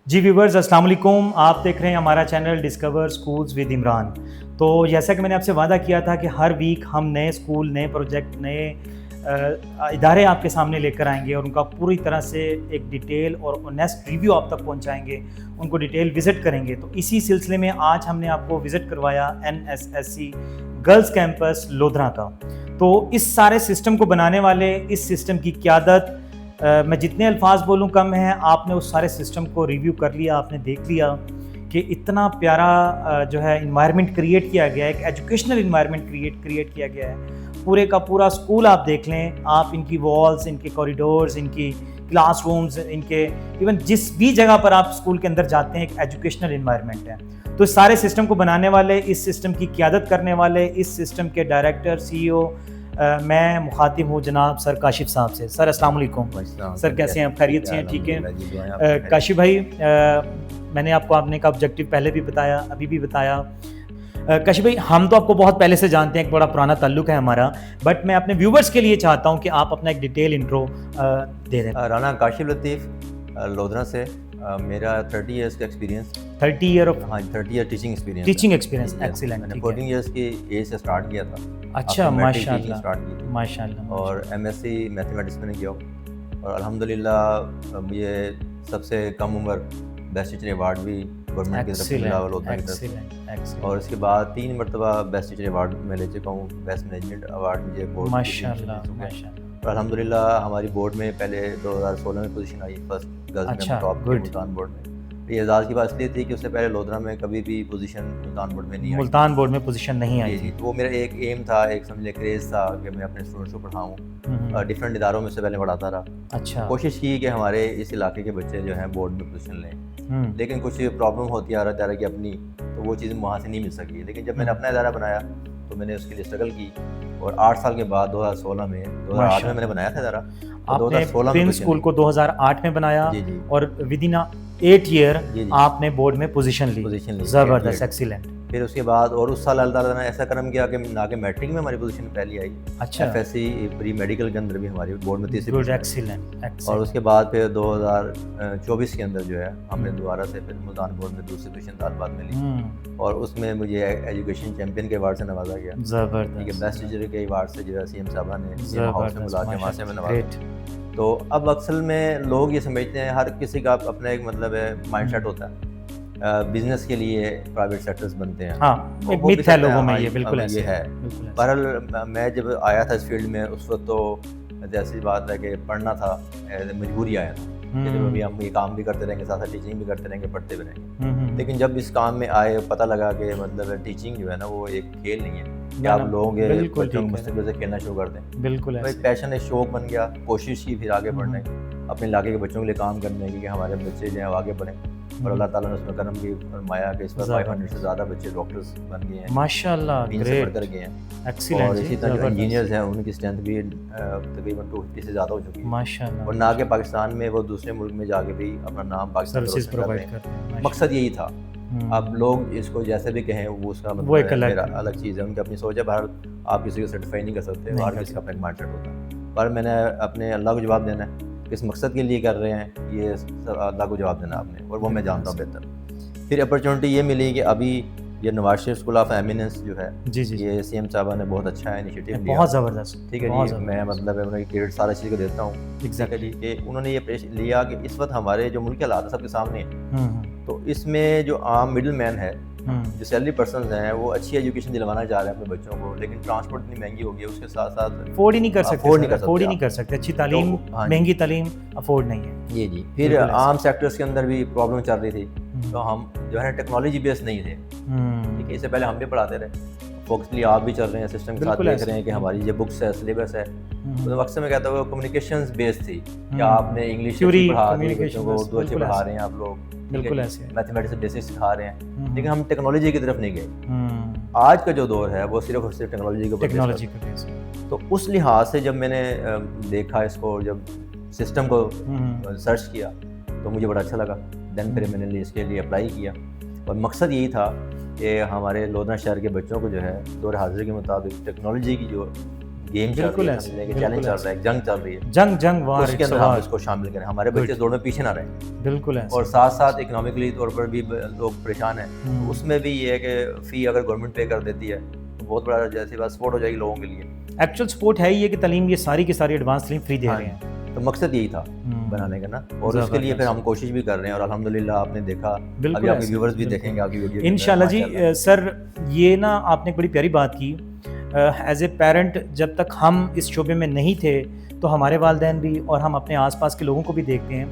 جی viewers السلام علیکم، آپ دیکھ رہے ہیں ہمارا channel discover schools with Imran. تو جیسا کہ میں نے آپ سے وعدہ کیا تھا کہ ہر ویک ہم نئے اسکول، نئے پروجیکٹ، نئے ادارے آپ کے سامنے لے کر آئیں گے اور ان کا پوری طرح سے ایک ڈیٹیل اور آنیسٹ ریویو آپ تک پہنچائیں گے، ان کو ڈیٹیل وزٹ کریں گے۔ تو اسی سلسلے میں آج ہم نے آپ کو وزٹ کروایا NSSC گرلز کیمپس لودھرا کا۔ تو اس سارے سسٹم کو بنانے والے، اس سسٹم کی قیادت، میں جتنے الفاظ بولوں کم ہیں، آپ نے اس سارے سسٹم کو ریویو کر لیا، آپ نے دیکھ لیا کہ اتنا پیارا جو ہے انوائرمنٹ کریٹ کیا گیا ہے، ایک ایجوکیشنل انوائرمنٹ کریٹ کیا گیا ہے۔ پورے کا پورا اسکول آپ دیکھ لیں، آپ ان کی والز، ان کے کوریڈورز، ان کی کلاس رومز، ان کے ایون جس بھی جگہ پر آپ اسکول کے اندر جاتے ہیں ایک ایجوکیشنل انوائرمنٹ ہے۔ تو اس سارے سسٹم کو بنانے والے، اس سسٹم کی قیادت کرنے والے، اس سسٹم کے ڈائریکٹر، CEO، میں مخاطب ہوں جناب سر کاشف صاحب سے۔ سر السلام علیکم۔ سر کیسے ہیں آپ؟ خیریت سے ہیں؟ ٹھیک ہے کاشف بھائی، میں نے آپ کو کا آبجیکٹیو پہلے بھی بتایا، ابھی بھی بتایا۔ کاشف بھائی، ہم تو آپ کو بہت پہلے سے جانتے ہیں، ایک بڑا پرانا تعلق ہے ہمارا، بٹ میں اپنے ویورز کے لیے چاہتا ہوں کہ آپ اپنا ایک ڈیٹیل انٹرو دے دیں۔ رانا کاشف لطیف لودھرا سے، میرا 30 ایئرس کا experience, 30 year of 30 year teaching experience, excellent. میں نے 14 ایئرس کی ایج سے اسٹارٹ کیا تھا۔ اچھا، ماشاء اللہ، اسٹارٹ کی تھی ماشاء اللہ، اور MSc میتھمیٹکس میں نے کیا اور الحمدللہ مجھے سب سے کم عمر بیسٹ ٹیچر ایوارڈ بھی گورنمنٹ کی طرف سے ملا لودھرا کی طرف سے، اور اس کے بعد 3 مرتبہ بیسٹ ٹیچر ایوارڈ میں لے چکا ہوں، بیسٹ مینجمنٹ ایوارڈ مجھے بورڈ ماشاء اللہ، ماشاء اللہ۔ اور الحمدللہ ہماری بورڈ میں پہلے 2016 میں پوزیشن آئی، فرسٹ گرلز میں ٹاپ کی ملتان بورڈ میں۔ یہ اعزاز کی بات اس لیے تھی کہ اس سے پہلے لودھرا میں کبھی بھی پوزیشن ملتان بورڈ میں نہیں آئی، ملتان بورڈ میں پوزیشن نہیں آئی تھی۔ وہ میرا ایک ایم تھا، ایک سمجھ لے کریز تھا کہ میں اپنے اسٹوڈنٹس کو پڑھاؤں، ڈفرینٹ اداروں میں سے پہلے پڑھاتا رہا۔ اچھا، کوشش کی کہ ہمارے اس علاقے کے بچے جو ہیں بورڈ میں پوزیشن لیں، لیکن کچھ پرابلم ہوتی ہے ہر ادارے کی اپنی، تو وہ چیزیں وہاں سے نہیں مل سکی۔ لیکن جب میں نے اپنا ادارہ بنایا تو میں نے اس کے لیے اسٹرگل کی، اور 8 سال کے بعد 2016 میں 2008 میں نے بنایا تھا ادارہ۔ آپ نے پرنس اسکول کو 2008 میں بنایا اور ود ان 8 ایئر آپ نے بورڈ میں پوزیشن لی۔ زبردست، ایکسیلنٹ۔ پھر اس کے بعد اور اس سال اللہ تعالیٰ نے ایسا کرم کیا کہ نہ کہ میٹرک میں ہماری پوزیشن پہلی آئی، اچھا، FSC پری میڈیکل کے اندر بھی ہماری بورڈ میں تیسری گڈ، ایکسیلنٹ۔ اور اس کے بعد پھر 2024 کے اندر جو ہے ہم نے دوبارہ سے پھر ملتان بورڈ میں دوسری پوزیشن طالبات میں لی، اور اس میں مجھے ایجوکیشن چیمپئن کے ایوارڈ سے نوازا گیا۔ زبردست، بیسٹ ٹیچر کے ایوارڈ سے جو ہے CM صاحبہ نے CM ہاؤس میں بلا کے وہاں سے میں نوازا۔ تو اب اصل میں لوگ یہ سمجھتے ہیں، ہر کسی کا اپنا ایک مطلب ہے، مائنڈ سیٹ ہوتا ہے، بزنس کے لیے پرائیویٹ سیکٹرز بنتے ہیں، ہاں، ایک مت ہے لوگوں میں، یہ بالکل ایسے یہ ہے۔ بہرحال میں جب آیا تھا اس فیلڈ میں اس وقت تو ایسی بات ہے کہ پڑھنا تھا، مجبوری آیا تھا کہ جب ابھی ہم یہ کام بھی کرتے رہیں گے، ساتھ ساتھ ٹیچنگ بھی کرتے رہیں گے، پڑھتے بھی رہیں گے۔ لیکن جب اس کام میں آئے پتہ لگا کہ مطلب ٹیچنگ جو ہے نا وہ ایک کھیل نہیں ہے کہ آپ لوگوں کے بچوں کو مستقبل سے کھیلنا شروع کر دیں۔ بالکل ایک پیشن، ایک شوق بن گیا، کوشش کی پھر آگے بڑھنے، اپنے علاقے کے بچوں کے لیے کام کرنے کی کہ ہمارے بچے جو ہیں آگے بڑھیں، اور اللہ تعالیٰ نے اس میں کرم بھی فرمایا کہ اس وقت 500 سے زیادہ بچے ڈاکٹرز بن گئے ہیں، ماشاء اللہ، سے پڑھ کر گئے ہیں، ایکسیلنٹ۔ اور اسی طرح جو انجینئرز ہیں ان کی اسٹرینتھ بھی تقریباً 250 سے زیادہ ہو چکی ہے، ماشاء اللہ، اور نہ کہ پاکستان میں وہ دوسرے ملک میں جا کے بھی اپنا نام پاکستان سروسز پرووائڈ کرتے ہیں۔ مقصد یہی تھا۔ اب لوگ اس کو جیسے بھی کہیں وہ اس کا وہ ایک الگ چیز ہے، ان کی اپنی سوچ ہے، بہر آپ کسی کو سرٹیفائی نہیں کر سکتے، ہر کسی کا اپنا مائنڈ سیٹ ہوتا ہے۔ پر میں نے اپنے اللہ کو جواب دینا ہے، کس مقصد کے لیے کر رہے ہیں یہ اللہ کو جواب دینا آپ نے، اور وہ میں جانتا ہوں بہتر۔ پھر اپرچونٹی یہ ملی کہ ابھی یہ Nawaz Sharif school of eminence جو ہے، یہ CM صاحبہ نے بہت اچھا انیشیٹو لیا، بہت زبردست، ٹھیک ہے جی، میں مطلب انہوں نے کریڈٹ سارا چیز کو دیتا ہوں ایگزیکٹلی کہ انہوں نے یہ لیا کہ اس وقت ہمارے جو ملک کے حالات سب کے سامنے ہیں، تو اس میں جو عام مڈل مین ہے، جو سیلری پرسنز ہیں، وہ اچھی ایجوکیشن دلوانا چاہ رہے ہیں اپنے بچوں کو، لیکن ٹرانسپورٹ اتنی مہنگی ہو گئی ہے، اس کے ساتھ ساتھ افورڈ ہی نہیں کر سکتے، اچھی تعلیم، مہنگی تعلیم افورڈ نہیں ہے۔ یہ جی، پھر عام سیکٹرز کے اندر بھی پرابلم چل رہی تھی، تو ہم جو ہے ٹیکنالوجی بیس نہیں تھے، ٹھیک ہے، اس سے پہلے ہم بھی پڑھاتے رہے، فوکسلی آپ بھی چل رہے ہیں، سسٹم کے ساتھ دیکھ رہے ہیں کہ ہماری جو بکس ہے، سلیبس ہے، اکثر میں کہتا ہوں کمیونیکیشنز بیس تھی کہ آپ نے انگلش پڑھا رہے ہیں بچوں کو، اردو اچھے پڑھا رہے ہیں آپ لوگ، بالکل ایسے میتھمیٹکس بیسکس سکھا رہے ہیں، لیکن ہم ٹیکنالوجی کی طرف نہیں گئے۔ آج کا جو دور ہے وہ صرف اور صرف ٹیکنالوجی کے اوپر، تو اس لحاظ سے جب میں نے دیکھا اس کو، جب سسٹم کو سرچ کیا تو مجھے بڑا اچھا لگا، دین پھر میں نے اس کے لیے اپلائی کیا، اور مقصد یہی تھا کہ ہمارے لودھرا شہر کے بچوں کو جو ہے دور حاضر کے مطابق ٹیکنالوجی کی جو گیم چل رہی ہے, سمجھ لیں کہ چیلنج چل رہا ہے, جنگ چل رہی ہے, جنگ وار, اس کے اندر ہم اس کو شامل کریں, ہمارے بچے دوڑ میں پیچھے نہ رہیں. بالکل ہے. اور ساتھ ساتھ اکنامکلی طور پر بھی لوگ پریشان ہیں, اس میں بھی یہ ہے کہ فی اگر گورنمنٹ پے کر دیتی ہے تو بہت بڑا جیسی بات سپورٹ ہو جائے گی لوگوں کے لیے. ایکچوئل سپورٹ ہے یہ کہ تعلیم یہ ساری کی ساری ایڈوانس تعلیم فری دے رہے ہیں, تو مقصد یہی تھا بنانے کا نا, اور اس کے لیے پھر ہم کوشش بھی کر رہے ہیں, اور الحمدللہ آپ نے دیکھا, ابھی آپ کے ویورز بھی دیکھیں گے آپ کی ویڈیو انشاءاللہ. جی سر, یہ نا آپ نے ایک بڑی پیاری بات کی. ایز اے پیرنٹ جب تک ہم اس شعبے میں نہیں تھے تو ہمارے والدین بھی اور ہم اپنے آس پاس کے لوگوں کو بھی دیکھتے ہیں,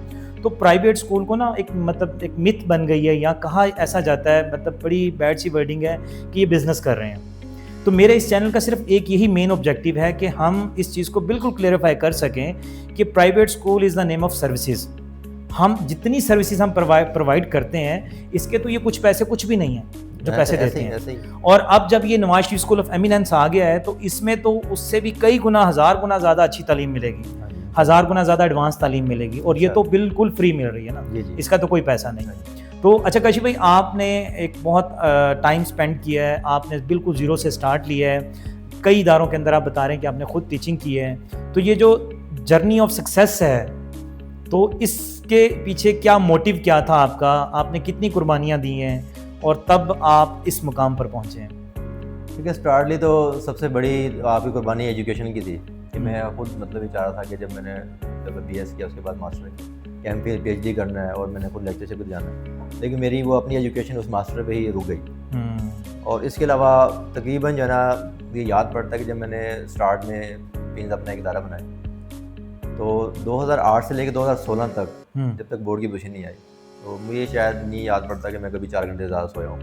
تو پرائیویٹ اسکول کو نا ایک مطلب ایک مت بن گئی ہے, یا کہا ایسا جاتا ہے, مطلب بڑی بیڈ سی ورڈنگ ہے کہ یہ بزنس کر رہے ہیں. تو میرے اس چینل کا صرف ایک یہی مین آبجیکٹیو ہے کہ ہم اس چیز کو بالکل کلیئرفائی کر سکیں کہ private school is the name of services. ہم جتنی سروسز ہم پرووائڈ کرتے ہیں اس کے تو یہ کچھ پیسے کچھ بھی نہیں ہیں جو پیسے دیتے ہیں. اور اب جب یہ Nawaz Sharif school of eminence آ گیا ہے تو اس میں تو اس سے بھی کئی گنا, 1000 گنا زیادہ اچھی تعلیم ملے گی, 1000 گنا زیادہ ایڈوانس تعلیم ملے گی, اور یہ تو بالکل فری مل رہی ہے نا, اس کا تو کوئی پیسہ نہیں. تو اچھا کاشف بھائی, آپ نے ایک بہت ٹائم اسپینڈ کیا ہے, آپ نے بالکل زیرو سے اسٹارٹ لیا ہے, کئی اداروں کے اندر آپ بتا رہے ہیں کہ آپ نے خود ٹیچنگ کی ہے, تو یہ جو جرنی آف سکسیس ہے تو اس کے پیچھے کیا موٹیو کیا تھا آپ کا, آپ نے کتنی قربانیاں دی ہیں اور تب آپ اس مقام پر پہنچے ہیں؟ کیونکہ اسٹارٹلی تو سب سے بڑی آپ کی قربانی ایجوکیشن کی تھی, کہ میں خود مطلب یہ چاہ رہا تھا کہ جب میں نے بی ایس کیا اس کے بعد ماسٹر کیا, کہ ایم پی ایچ ڈی کرنا ہے اور میں نے خود لیکچرشپ جانا ہے, لیکن میری وہ اپنی ایجوکیشن اس ماسٹر پہ ہی رک گئی. اور اس کے علاوہ تقریباً جو ہے نا یہ یاد پڑتا ہے کہ جب میں نے اسٹارٹ میں پینز اپنا ایک ادارہ بنایا تو 2008 سے لے کے 2016 تک جب تک بورڈ کی پوزیشن نہیں آئی تو مجھے شاید نہیں یاد پڑتا کہ میں کبھی 4 گھنٹے زیادہ سویا ہوں.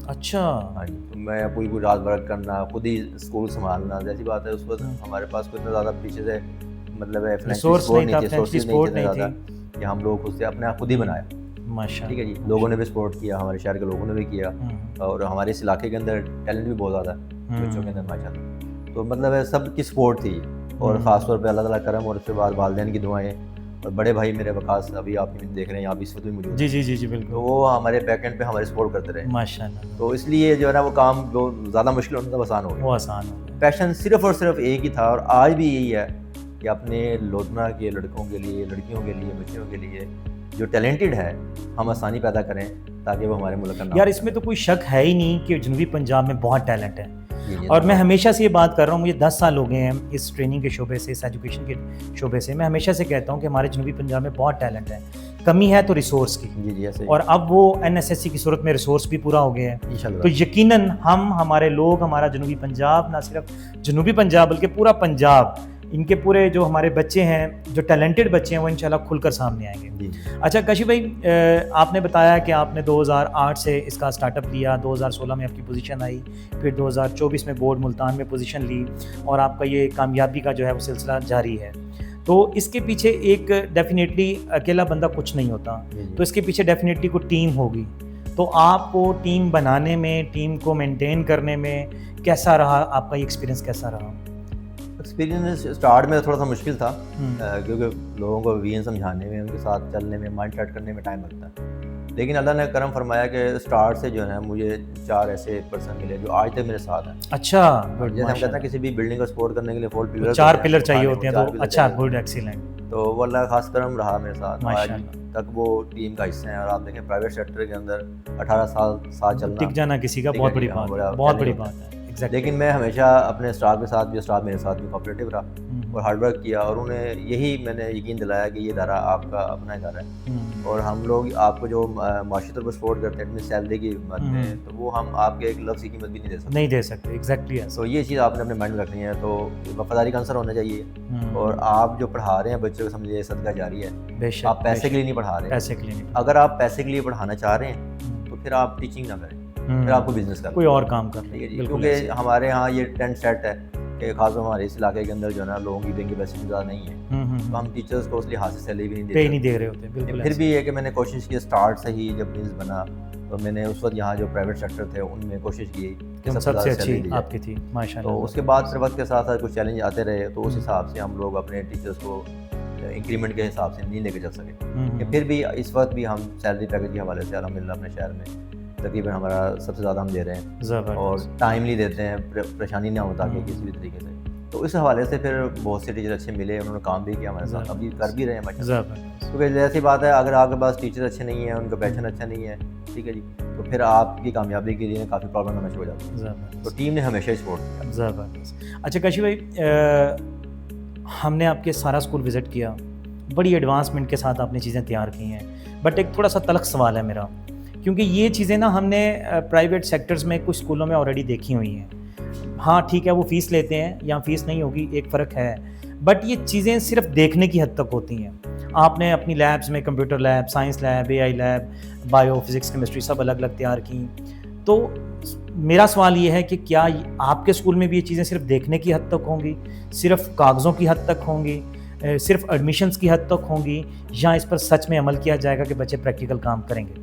اچھا. ہاں جی, تو میں پوری رات ورک کرنا, خود ہی اسکول سنبھالنا, جیسی بات ہے اس وقت ہمارے پاس کوئی اتنا زیادہ پیچھے سے مطلب ریسورس نہیں تھا, سپورٹ نہیں تھا کہ ہم لوگ خود سے اپنے آپ خود ہی بنایا. ٹھیک ہے جی, لوگوں نے بھی سپورٹ کیا, ہمارے شہر کے لوگوں نے بھی کیا, اور ہمارے اس علاقے کے اندر ٹیلنٹ بھی بہت زیادہ ہے بچوں کے اندر ماشاء اللہ. تو مطلب ہے سب کی سپورٹ تھی, اور خاص طور پہ اللہ تعالیٰ کرم, اور اس کے بعد والدین کی دعائیں, اور بڑے بھائی میرے وقاص ابھی آپ دیکھ رہے ہیں, آپ اس وقت بھی موجود ہیں. جی بالکل. تو وہ ہمارے بیک اینڈ پہ ہماری سپورٹ کرتے رہے ماشاء اللہ. تو اس لیے جو ہے نا وہ کام جو زیادہ مشکل ہوتا تھا آسان ہو گیا. وہ آسان ہو گیا. پیشن صرف اور صرف ایک ہی تھا, اور آج بھی یہی ہے کہ اپنے لوٹنا کے لڑکوں کے لیے, لڑکیوں کے لیے, بچوں کے لیے جو ٹیلنٹڈ ہے ہم آسانی پیدا کریں تاکہ وہ ہمارے ملک کا نام. یار اس میں تو کوئی شک ہے ہی نہیں کہ جنوبی پنجاب میں بہت ٹیلنٹ ہے, اور میں ہمیشہ سے یہ بات کر رہا ہوں, مجھے 10 سال ہو گئے ہیں اس ٹریننگ کے شعبے سے, اس ایجوکیشن کے شعبے سے. میں ہمیشہ سے کہتا ہوں کہ ہمارے جنوبی پنجاب میں بہت ٹیلنٹ ہے, کمی ہے تو ریسورس کی. اور اب وہ NSSC کی صورت میں ریسورس بھی پورا ہو گیا ہے, تو یقیناً ہمارے لوگ, ہمارا جنوبی پنجاب, نہ صرف جنوبی پنجاب بلکہ پورا پنجاب, ان کے پورے جو ہمارے بچے ہیں, جو ٹیلنٹڈ بچے ہیں, وہ انشاءاللہ کھل کر سامنے آئیں گے. اچھا کاشف بھائی, آپ نے بتایا کہ آپ نے 2008 سے اس کا اسٹارٹ اپ لیا, 2016 میں آپ کی پوزیشن آئی, پھر 2024 میں بورڈ ملتان میں پوزیشن لی, اور آپ کا یہ کامیابی کا جو ہے وہ سلسلہ جاری ہے. تو اس کے پیچھے ایک ڈیفینیٹلی اکیلا بندہ کچھ نہیں ہوتا, تو اس کے پیچھے ڈیفینیٹلی کوئی ٹیم ہوگی. تو آپ کو ٹیم بنانے میں, ٹیم کو مینٹین کرنے میں کیسا رہا, آپ کا یہ ایکسپیرینس کیسا رہا؟ ایکسپیرینس اسٹارٹ میں تھوڑا سا مشکل تھا, کیونکہ لوگوں کو ویژن سمجھانے میں, ان کے ساتھ چلنے میں, مائنڈ سیٹ کرنے میں ٹائم لگتا ہے. لیکن اللہ نے کرم فرمایا کہ اسٹارٹ سے جو ہے مجھے 4 ایسے پرسن ملے جو آج تک میرے ساتھ ہیں. اچھا, جیسے ہم کہتے ہیں کسی بھی بلڈنگ کو سپورٹ کرنے کے لیے 4 پلر چاہیے ہوتے ہیں, تو اچھا, گڈ, ایکسیلنٹ. تو وہ اللہ کا خاص کرم رہا میرے ساتھ, آج تک وہ ٹیم کا حصہ ہیں. اور آپ دیکھیں پرائیویٹ سیکٹر کے اندر 18 سال ساتھ چلنا, ٹک جانا کسی کا بہت بڑی بات ہے, بہت بڑی بات ہے. لیکن میں ہمیشہ اپنے اسٹاف کے ساتھ بھی, اسٹاف میرے ساتھ بھی کوآپریٹو رہا اور ہارڈ ورک کیا, اور انہیں یہی میں نے یقین دلایا کہ یہ ادارہ آپ کا اپنا ادارہ ہے, اور ہم لوگ آپ کو جو معاشی طور پر سپورٹ کرتے ہیں اپنی سیلری کی قیمت میں, تو وہ ہم آپ کے ایک لفظ کی قیمت بھی نہیں دے سکتے. ایگزیکٹلی. تو یہ چیز آپ نے اپنے مائنڈ میں رکھنی ہے. تو وفاداری کا عنصر ہونا چاہیے, اور آپ جو پڑھا رہے ہیں بچوں کو سمجھیے صدقہ جاری ہے. آپ پیسے کے لیے نہیں پڑھا رہے, اگر آپ پیسے کے لیے پڑھانا چاہ رہے ہیں تو پھر آپ ٹیچنگ نہ کریں, پھر آپ کو بزنس کرنا, کوئی اور کام کر لیں. کیونکہ ہمارے ہاں یہ ٹرینڈ سیٹ ہے کہ خاص طور ہمارے اس علاقے کے اندر جو ہے نا لوگوں کی بینک کیپیسٹی زیادہ نہیں ہے, تو ہم ٹیچرس کو اس لحاظ سے سیلری بھی نہیں دے رہے ہوتے. پھر بھی یہ کہ میں نے کوشش کی اسٹارٹ سے ہی, جب بزنس بنا تو میں نے اس وقت یہاں جو پرائیویٹ سیکٹر تھے ان میں کوشش کی کہ سب سے اچھی آپ کی تھی ماشاءاللہ. تو اس کے بعد پھر وقت کے ساتھ ساتھ کچھ چیلنج آتے رہے, تو اس حساب سے ہم لوگ اپنے ٹیچرس کو انکریمنٹ کے حساب سے نہیں لے کے چل سکے. پھر بھی اس وقت بھی ہم سیلری پیکج کے حوالے سے الحمدللہ اپنے شہر میں تقریباً ہمارا سب سے زیادہ ہم دے رہے ہیں, اور ٹائملی دیتے ہیں, پریشانی نہ ہوتا کہ کسی بھی طریقے سے. تو اس حوالے سے پھر بہت سے ٹیچر اچھے ملے, انہوں نے کام بھی کیا ہمارے ساتھ, ابھی کر بھی رہے ہیں ماشاءاللہ. کیونکہ جیسی بات ہے, اگر آپ کے پاس ٹیچر اچھے نہیں ہیں, ان کا پیشن اچھا نہیں ہے, ٹھیک ہے جی, تو پھر آپ کی کامیابی کے لیے کافی پرابلم ہونا شروع ہو جاتی ہے. تو ٹیم نے ہمیشہ سپورٹ کیا. زبردست. اچھا کاشف بھائی, ہم نے آپ کے سارا اسکول وزٹ کیا, بڑی ایڈوانسمنٹ کے ساتھ آپ نے چیزیں تیار کی ہیں, بٹ ایک تھوڑا سا تلخ سوال ہے میرا, کیونکہ یہ چیزیں نا ہم نے پرائیویٹ سیکٹرز میں کچھ اسکولوں میں آلریڈی دیکھی ہوئی ہیں. ہاں ٹھیک ہے, وہ فیس لیتے ہیں یا فیس نہیں ہوگی, ایک فرق ہے, بٹ یہ چیزیں صرف دیکھنے کی حد تک ہوتی ہیں. آپ نے اپنی لیبس میں کمپیوٹر لیب, سائنس لیب, اے آئی لیب, بایو, فزکس, کیمسٹری سب الگ الگ تیار کی. تو میرا سوال یہ ہے کہ کیا آپ کے اسکول میں بھی یہ چیزیں صرف دیکھنے کی حد تک ہوں گی, صرف کاغذوں کی حد تک ہوں گی, صرف ایڈمیشنز کی حد تک ہوں گی, یا اس پر سچ میں عمل کیا جائے گا کہ بچے پریکٹیکل کام کریں گے؟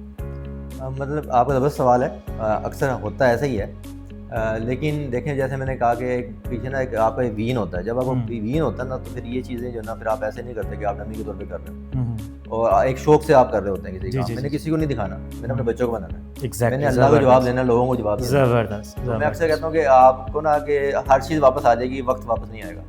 مطلب آپ کا زبردست سوال ہے, اکثر ہوتا ہے ایسا ہی ہے. لیکن دیکھیں جیسے میں نے کہا کہ پیچھے نا ایک آپ کا وین ہوتا ہے, جب آپ کو وین ہوتا ہے نا تو پھر یہ چیزیں جو نا پھر آپ ایسے نہیں کرتے کہ آپ ڈمی کے طور پہ کر رہے ہو, اور ایک شوق سے آپ کر رہے ہوتے ہیں کسی کام. میں نے کسی کو نہیں دکھانا, میں نے اپنے بچوں کو بنانا ہے, میں نے اللہ کو جواب دینا, لوگوں کو جواب دینا. زبردست. میں اکثر کہتا ہوں کہ آپ کو نا کہ ہر چیز واپس آ جائے گی, وقت واپس نہیں آئے گا.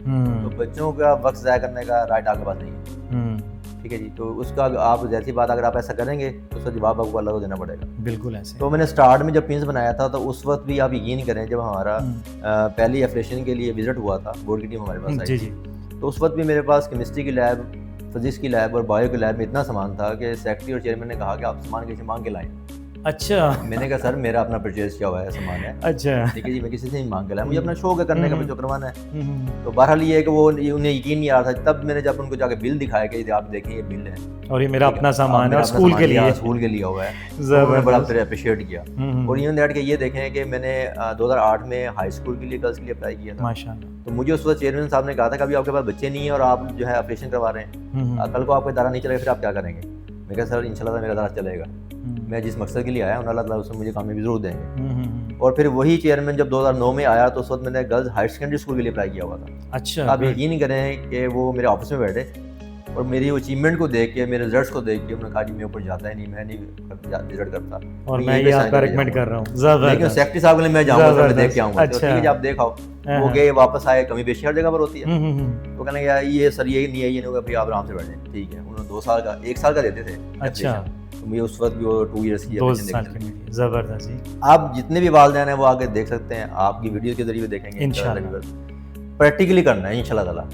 تو بچوں کا وقت ضائع کرنے کا رائٹ آپ کے پاس نہیں ہے, ٹھیک ہے جی. تو اس کا آپ جیسی بات اگر آپ ایسا کریں گے تو اس کا جواب آپ کو اللہ کو دینا پڑے گا. بالکل ایسے. تو میں نے اسٹارٹ میں جب پینس بنایا تھا تو اس وقت بھی آپ یقین کریں, جب ہمارا پہلی ایفلیشن کے لیے وزٹ ہوا تھا, بورڈ کی ٹیم ہمارے پاس آئی, تو اس وقت بھی میرے پاس کیمسٹری کی لیب, فزکس کی لیب اور بایو کی لیب میں اتنا سامان تھا کہ سیکرٹری اور چیئرمین نے کہا کہ آپ سامان کیسے مانگ کے لائیں. اچھا. میں نے کہا سر میرا اپنا پرچیز کیا ہوا ہے سامان ہے. اچھا. ٹھیک ہے جی, میں کسی سے نہیں مانگ کے لایا, مجھے اپنا شوق ہے کرنے کا, جو کروانا ہے. تو بہرحال یہ ہے کہ وہ انہیں یقین نہیں آ رہا تھا. تب میں نے جب ان کو جا کے بل دکھایا کہ آپ دیکھیں یہ بل ہے اور یہ میرا اپنا سامان ہے, اسکول کے لیے, اسکول کے لیے ہوا ہے, انہوں نے بڑا اپریشیٹ کیا. اور ایون دیٹ کہ یہ دیکھیں کہ میں نے 2008 میں ہائی اسکول کے لیے گرلس کے لیے اپلائی کیا تھا. ماشاءاللہ. تو مجھے اس وقت چیئرمین صاحب نے کہا تھا کہ ابھی آپ کے پاس بچے نہیں ہیں اور آپ جو ہے آپریشن کروا رہے ہیں, کل کو آپ کا ادارہ نہیں چلے گا, پھر آپ کیا کریں گے؟ میں کہا سر انشاءاللہ تعالیٰ میرا ادارہ چلے گا, میں جس مقصد کے لیے آیا ہوں اللہ تعالیٰ اس میں مجھے کامیابی ضرور دیں گے. اور پھر وہی چیئرمین جب 2009 میں آیا تو اس وقت میں نے گرلز ہائر سیکنڈری اسکول کے لیے اپلائی کیا ہوا تھا. اچھا. آپ یقین نہیں کریں کہ وہ میرے آفس میں بیٹھے اور میری اچیومنٹ کو دیکھ کے, میرے رزلٹس کو دیکھ کے انہوں نے کہا جی میں اوپر جاتا ہی نہیں, میں نہیں وزٹ کرتا, اور میں یہ آپ کا ریکمینڈ کر رہا ہوں. لیکن سیکرٹری صاحب نے میں جاؤں گا, میں دیکھ کے آؤں گا. ٹھیک ہے جی, آپ دیکھ آؤ. وہ گئے, واپس آئے, کمی بیشی ہر جگہ پر ہوتی ہے. تو کہنے لگا یہ سر یہ نہیں ہے, یہ نہیں ہوگا, پھر آپ آرام سے بیٹھ جائیں. ٹھیک ہے, انہوں نے 2 سال کا 1 سال کا دیتے تھے. اچھا. مجھے اس وقت بھی وہ 2 ایئرس کی. زبردست. آپ جتنے بھی والدین ہیں وہ آگے دیکھ سکتے ہیں, آپ کی ویڈیو کے ذریعے دیکھیں گے انشاءاللہ. پریکٹیکلی کرنا ہے انشاءاللہ تعالیٰ.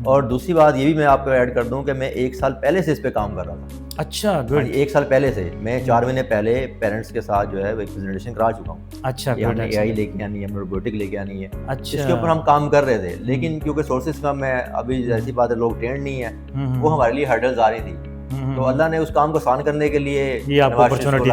اور دوسری بات یہ بھی میں آپ کو ایڈ کر دوں کہ میں 1 سال پہلے سے اس پہ کام کر رہا تھا. اچھا گڈ. 1 سال پہلے سے میں 4 مہینے پہلے پیرنٹس کے ساتھ جو ہے وہ ایک پریزنٹیشن کرا چکا ہوں. اچھا. ہم نے اے آئی لے کے آنی ہے, ہم نے روبوٹک لے کے آنی ہے. اچھا. اس کے اوپر ہم کام کر رہے تھے, لیکن کیونکہ سورسز کم ہے, ابھی ایسی بات ہے لوگ ٹرینڈ نہیں ہے, وہ ہمارے لیے ہرڈلز آ رہی تھی. تو اللہ نے اس کام کو آسان کرنے کے لیے یہ آپ کو اپرچونٹی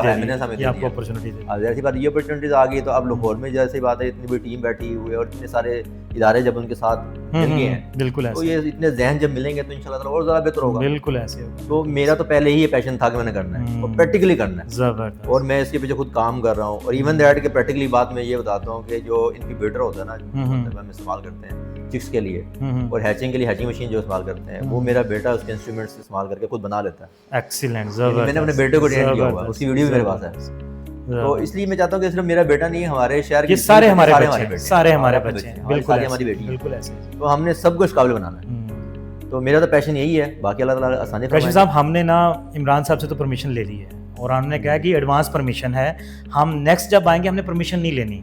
دی. ایسی بات یہ اپرچونٹیز آ گئی. تو اب لاہور میں جیسی بات ہے, اتنی بڑی ٹیم بیٹھی ہوئی ہے اور اتنے سارے ادارے جب ان کے ساتھ مل گئے ہیں, بالکل تو یہ اتنے ذہن جب ملیں گے تو انشاءاللہ تعالیٰ اور زیادہ بہتر ہوگا. بالکل ایسے. تو میرا تو پہلے ہی یہ پیشن تھا کہ میں نے کرنا ہے اور پریکٹیکلی کرنا ہے. زبردست. اور میں اس کے پیچھے خود کام کر رہا ہوں. اور ایون دیٹ کہ پریکٹیکلی بات میں یہ بتاتا ہوں کہ جو انکیوبیٹر ہوتا ہے نا, ہم استعمال کرتے ہیں چکس کے لیے اور ہیچنگ کے لیے, ہیچنگ مشین جو استعمال کرتے ہیں, وہ میرا بیٹا اس کے انسٹرومنٹس استعمال کر کے خود بنا لیتا ہے. ایکسیلنٹ. میں نے اپنے بیٹے کو ٹرین کیا ہوا ہے, اس کی ویڈیو بھی میرے پاس ہے. تو اس لیے میں چاہتا ہوں کہ صرف میرا بیٹا نہیں, ہمارے شہر کے سارے ہمارے بچے ہیں, بالکل ہماری بیٹی بالکل ایسے. تو ہم نے سب کو اس قابل بنانا ہے. تو میرا تو پیشن یہی ہے, باقی اللہ تعالیٰ آسانی کاشف صاحب ہم نے نا عمران صاحب سے تو پرمیشن لے لی ہے, اور ہم نے کہا کہ ایڈوانس پرمیشن ہے, ہم نیکسٹ جب آئیں گے ہم نے پرمیشن نہیں لینی,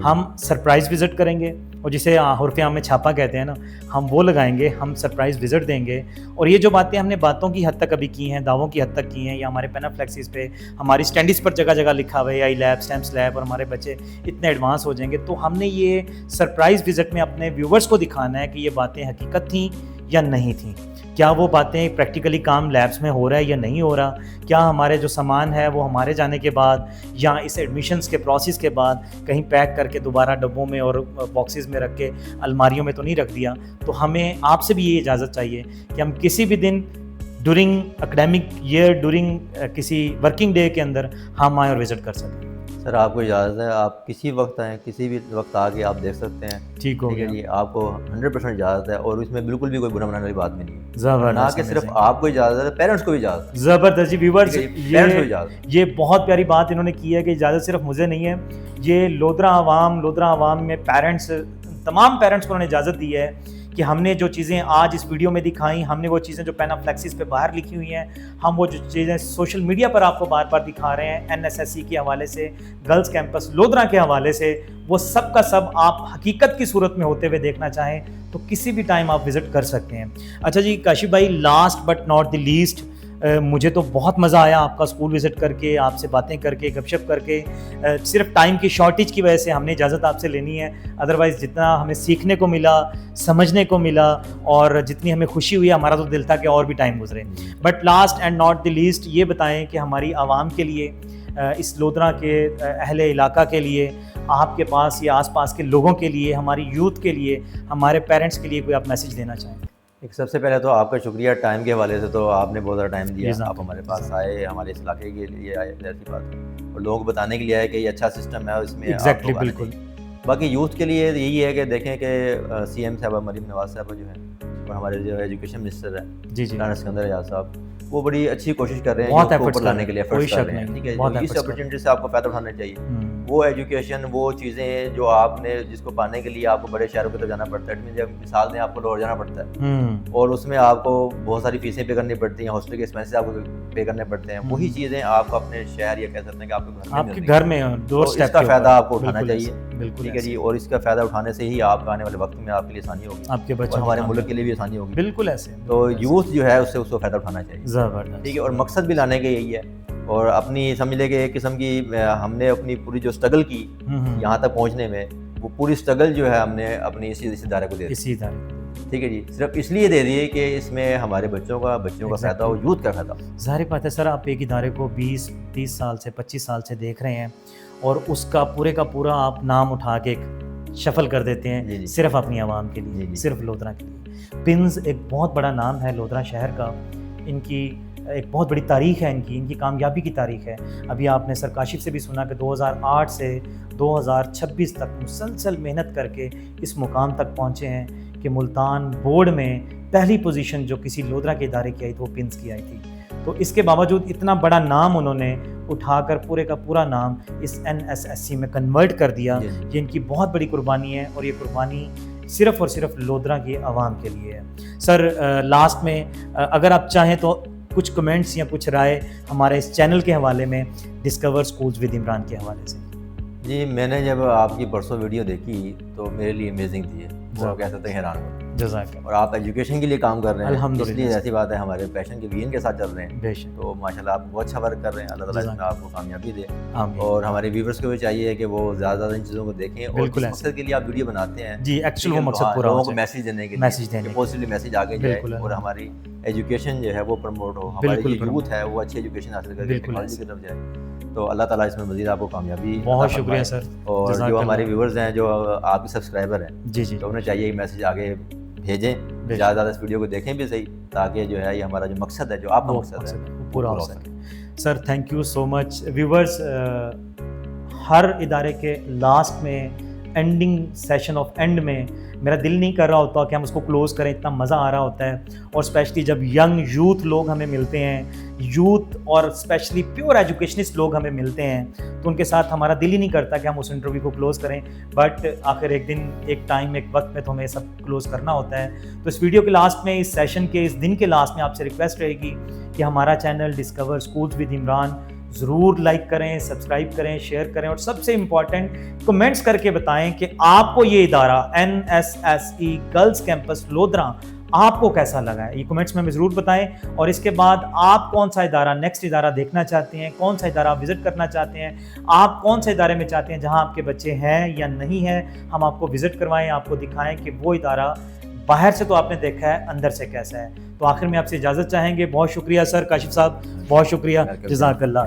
ہم سرپرائز وزٹ کریں گے, اور جسے حرف عام میں چھاپا کہتے ہیں نا, ہم وہ لگائیں گے, ہم سرپرائز وزٹ دیں گے. اور یہ جو باتیں ہم نے باتوں کی حد تک ابھی کی ہیں, دعووں کی حد تک کی ہیں, یا ہمارے پینافلیکسز پہ ہماری اسٹینڈس پر جگہ جگہ لکھا ہوا ہے آئی لیب, سٹیمس لیب, اور ہمارے بچے اتنے ایڈوانس ہو جائیں گے, تو ہم نے یہ سرپرائز وزٹ میں اپنے ویورز کو دکھانا ہے کہ یہ باتیں حقیقت تھیں یا نہیں تھیں. کیا وہ باتیں پریکٹیکلی کام لیبس میں ہو رہا ہے یا نہیں ہو رہا, کیا ہمارے جو سامان ہے وہ ہمارے جانے کے بعد یا اس ایڈمیشنز کے پروسیس کے بعد کہیں پیک کر کے دوبارہ ڈبوں میں اور باکسز میں رکھ کے الماریوں میں تو نہیں رکھ دیا. تو ہمیں آپ سے بھی یہ اجازت چاہیے کہ ہم کسی بھی دن ڈورنگ اکیڈیمک ایئر, ڈورنگ کسی ورکنگ ڈے کے اندر ہم آئیں اور وزٹ کر سکیں. سر آپ کو اجازت ہے, آپ کسی وقت آئیں, کسی بھی وقت آ کے آپ دیکھ سکتے ہیں. ٹھیک ہو گیا جی, آپ کو 100% اجازت ہے, اور اس میں بالکل بھی کوئی برا منانے والی بات بھی نہیں ہے. زبردست. نہ کہ صرف آپ کو اجازت ہے, پیرنٹس کو بھی اجازت ہے. زبردست جی. ویورز, یہ بہت پیاری بات انہوں نے کی ہے کہ اجازت صرف مجھے نہیں ہے, یہ لودھرا عوام میں پیرنٹس تمام پیرنٹس کو انہوں نے اجازت دی ہے کہ ہم نے جو چیزیں آج اس ویڈیو میں دکھائیں, ہم نے وہ چیزیں جو پینا فلیکسز پہ باہر لکھی ہوئی ہیں, ہم وہ جو چیزیں سوشل میڈیا پر آپ کو بار بار دکھا رہے ہیں NSSE کے حوالے سے, گرلز کیمپس لودھرا کے حوالے سے, وہ سب کا سب آپ حقیقت کی صورت میں ہوتے ہوئے دیکھنا چاہیں تو کسی بھی ٹائم آپ وزٹ کر سکتے ہیں. اچھا جی کاشف بھائی, last but not the least, مجھے تو بہت مزہ آیا آپ کا اسکول وزٹ کر کے, آپ سے باتیں کر کے, گپ شپ کر کے. صرف ٹائم کی شارٹیج کی وجہ سے ہم نے اجازت آپ سے لینی ہے, ادروائز جتنا ہمیں سیکھنے کو ملا, سمجھنے کو ملا, اور جتنی ہمیں خوشی ہوئی, ہمارا تو دل تھا کہ اور بھی ٹائم گزرے. But last and not the least, یہ بتائیں کہ ہماری عوام کے لیے, اس لودھرا کے اہل علاقہ کے لیے, آپ کے پاس یا آس پاس کے لوگوں کے لیے, ہماری یوتھ کے لیے, ہمارے پیرنٹس کے لیے کوئی آپ میسیج دینا چاہیں؟ ایک سب سے پہلے تو آپ کا شکریہ ٹائم کے حوالے سے, تو آپ نے بہت زیادہ ٹائم دیا, آپ ہمارے پاس آئے, ہمارے اس علاقے کے لیے آئے, ایسی بات ہے, اور لوگوں کو بتانے کے لیے آئے کہ یہ اچھا سسٹم ہے, اس میں ایگزیکٹلی بالکل. باقی یوتھ کے لیے یہی ہے کہ دیکھیں کہ CM صاحبہ مریم نواز صاحبہ جو ہیں, اور ہمارے جو ایجوکیشن منسٹر ہیں جی رانا سکندر اعجاز صاحب, وہ بڑی اچھی کوشش کر رہے ہیں بہت اوپر لانے کے لیے, کوئی ایفرٹس کر شک رہے ہیں. نہیں, ٹھیک ہے, بہت اس اپرچونٹی سے آپ کو فائدہ اٹھانا چاہیے. وہ ایجوکیشن, وہ چیزیں جو آپ نے جس کو پانے کے لیے آپ کو بڑے شہروں کی طرف جانا پڑتا ہے, جب مثال میں آپ کو لاہور جانا پڑتا ہے, اور اس میں آپ کو بہت ساری فیسیں پے کرنی پڑتی ہیں, ہاسٹل کے ایکسپینسز آپ کو پے کرنے پڑتے ہیں, وہی چیزیں آپ کو اپنے شہر یا کہہ سکتے ہیں کہ آپ کے گھر میں ڈور اسٹیپ, اس کا فائدہ آپ کو اٹھانا چاہیے. ٹھیک ہے جی, اور اس کا فائدہ اٹھانے سے ہی آپ کا آنے والے وقت میں آپ کے لیے آسانی ہوگی, آپ کے بچوں, ہمارے ملک کے لیے بھی آسانی ہوگی. بالکل ایسے, تو یوتھ جو ہے اس کو فائدہ اٹھانا چاہیے. زبردست. ٹھیک ہے, اور مقصد بھی لانے کا یہی ہے, اور اپنی سمجھ لے کہ ایک قسم کی ہم نے اپنی پوری جو اسٹرگل کی یہاں تک پہنچنے میں, وہ پوری اسٹرگل جو ہے ہم نے اپنی اسی ادارے کو دے دی. ٹھیک ہے جی, صرف اس لیے دے دیے کہ اس میں ہمارے بچوں کا فائدہ ہو, یوتھ کا فائدہ ہو. ظاہر بات ہے سر, آپ ایک ادارے کو 20-30 سال سے 25 سال سے دیکھ رہے ہیں, اور اس کا پورے کا پورا آپ نام اٹھا کے شفل کر دیتے ہیں صرف اپنی عوام کے لیے, صرف لودھرا کے لیے. پنز ایک بہت بڑا نام ہے لودھرا شہر کا, ان کی ایک بہت بڑی تاریخ ہے, ان کی کامیابی کی تاریخ ہے. ابھی آپ نے سر کاشف سے بھی سنا کہ 2008 سے 2026 تک مسلسل محنت کر کے اس مقام تک پہنچے ہیں کہ ملتان بورڈ میں پہلی پوزیشن جو کسی لودھرا کے ادارے کی آئی تھی وہ پنز کی آئی تھی. تو اس کے باوجود اتنا بڑا نام انہوں نے اٹھا کر پورے کا پورا نام اس NSSE میں کنورٹ کر دیا. یہ ان کی بہت بڑی قربانی ہے, اور یہ قربانی صرف اور صرف لودھرا کی عوام کے لیے ہے. سر لاسٹ میں اگر آپ چاہیں تو کچھ کمنٹس یا کچھ رائے ہمارے اس چینل کے حوالے میں, ڈسکور سکولز ود عمران کے حوالے سے. جی, میں نے جب آپ کی پرسوں ویڈیو دیکھی تو میرے لیے امیزنگ تھی, وہ کہہ سکتے ہیں حیران ہو. جزاک اللہ. اور آپ ایجوکیشن کے لیے کام کر رہے ہیں, اس لیے ایسی بات ہے ہمارے پیشن کے وین کے ساتھ چل رہے ہیں, تو ماشاءاللہ آپ بہت اچھا ورک کر رہے ہیں. اللہ تعالیٰ اس میں آپ کو کامیابی دے, اور ہمارے ویورز کو بھی چاہیے کہ وہ زیادہ زیادہ ان چیزوں کو دیکھیں, اور جس مقصد کے لیے آپ ویڈیو بناتے ہیں جی ایکچولی وہ مقصد پورا لوگوں کو میسیج دینے کے لیے, پازیٹیو میسیج آگے جائے, اور ہماری ایجوکیشن جو ہے وہ پروموٹ ہو, ہماری جو یوتھ ہے وہ اچھی ایجوکیشن حاصل کر کے ٹیکنالوجی کی طرف جائے. تو اللہ تعالیٰ اس میں مزید آپ کو کامیابی. بہت شکریہ سر. اور جو ہمارے ویورز ہیں, جو آپ کے سبسکرائبر ہیں, تو انہیں چاہیے یہ میسیج آگے بھیجیں, زیادہ زیادہ اس ویڈیو کو دیکھیں بھی صحیح, تاکہ جو ہے یہ ہمارا جو مقصد ہے, جو آپ کا مقصد ہے, پورا ہو سکے. Sir thank you so much. Viewers, ہر ادارے کے لاسٹ میں, اینڈنگ سیشن آف اینڈ میں میرا دل نہیں کر رہا ہوتا کہ ہم اس کو کلوز کریں, اتنا مزہ آ رہا ہوتا ہے, اور اسپیشلی جب ینگ یوتھ لوگ ہمیں ملتے ہیں, یوتھ اور اسپیشلی پیور ایجوکیشنسٹ لوگ ہمیں ملتے ہیں, تو ان کے ساتھ ہمارا دل ہی نہیں کرتا کہ ہم اس انٹرویو کو کلوز کریں. بٹ آخر ایک دن, ایک ٹائم, ایک وقت میں تو ہمیں سب کلوز کرنا ہوتا ہے. تو اس ویڈیو کے لاسٹ میں, اس سیشن کے اس دن کے لاسٹ میں آپ سے ریکویسٹ رہے گی کہ ہمارا channel discover schools with Imran ضرور لائک کریں, سبسکرائب کریں, شیئر کریں, اور سب سے امپورٹنٹ کمنٹس کر کے بتائیں کہ آپ کو یہ ادارہ NSSE گرلز کیمپس لودھرا آپ کو کیسا لگا ہے. یہ کمنٹس میں ہمیں ضرور بتائیں. اور اس کے بعد آپ کون سا ادارہ, نیکسٹ ادارہ دیکھنا چاہتے ہیں, کون سا ادارہ آپ وزٹ کرنا چاہتے ہیں, آپ کون سے ادارے میں چاہتے ہیں جہاں آپ کے بچے ہیں یا نہیں ہیں, ہم آپ کو وزٹ کروائیں, آپ کو دکھائیں کہ وہ ادارہ باہر سے تو آپ نے دیکھا ہے, اندر سے کیسا ہے. تو آخر میں آپ سے اجازت چاہیں گے. بہت شکریہ سر کاشف صاحب, بہت شکریہ, جزاک اللہ.